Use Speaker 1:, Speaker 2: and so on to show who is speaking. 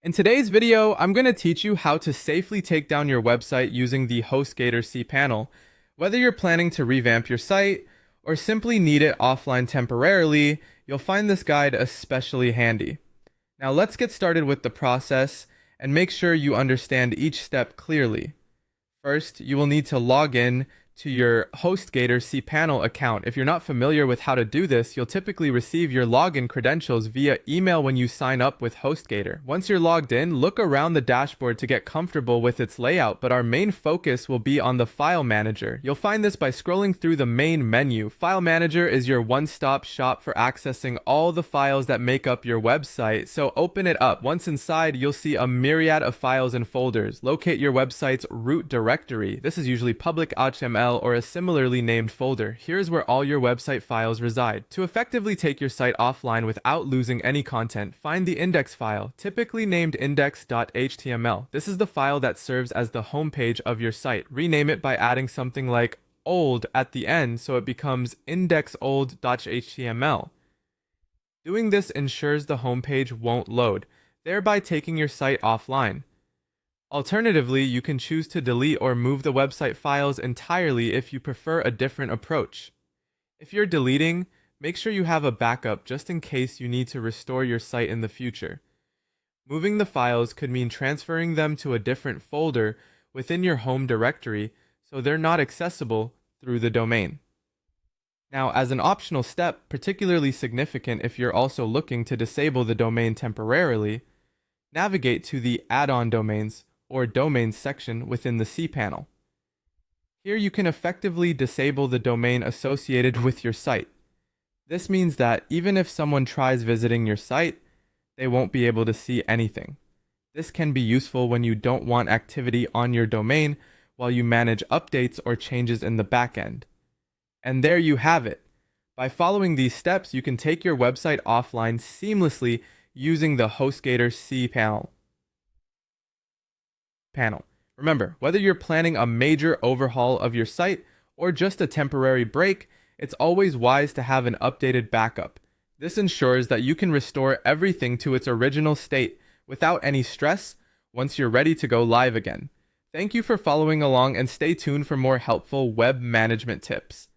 Speaker 1: In today's video, I'm going to teach you how to safely take down your website using the HostGator cPanel. Whether you're planning to revamp your site or simply need it offline temporarily, you'll find this guide especially handy. Now let's get started with the process and make sure you understand each step clearly. First, you will need to log in to your HostGator cPanel account. If you're not familiar with how to do this, you'll typically receive your login credentials via email when you sign up with HostGator. Once you're logged in, look around the dashboard to get comfortable with its layout, but our main focus will be on the File Manager. You'll find this by scrolling through the main menu. File Manager is your one-stop shop for accessing all the files that make up your website, so open it up. Once inside, you'll see a myriad of files and folders. Locate your website's root directory. This is usually public HTML or a similarly named folder. Here's where all your website files reside. To effectively take your site offline without losing any content, find the index file, typically named index.html. This is the file that serves as the homepage of your site. Rename it by adding something like old at the end so it becomes indexold.html. Doing this ensures the homepage won't load, thereby taking your site offline. Alternatively, you can choose to delete or move the website files entirely if you prefer a different approach. If you're deleting, make sure you have a backup just in case you need to restore your site in the future. Moving the files could mean transferring them to a different folder within your home directory so they're not accessible through the domain. Now, as an optional step, particularly significant if you're also looking to disable the domain temporarily, navigate to the add-on domains or domains section within the cPanel. Here you can effectively disable the domain associated with your site. This means that even if someone tries visiting your site, they won't be able to see anything. This can be useful when you don't want activity on your domain while you manage updates or changes in the backend. And there you have it. By following these steps, you can take your website offline seamlessly using the HostGator cPanel. Remember, whether you're planning a major overhaul of your site or just a temporary break, it's always wise to have an updated backup. This ensures that you can restore everything to its original state without any stress once you're ready to go live again. Thank you for following along and stay tuned for more helpful web management tips.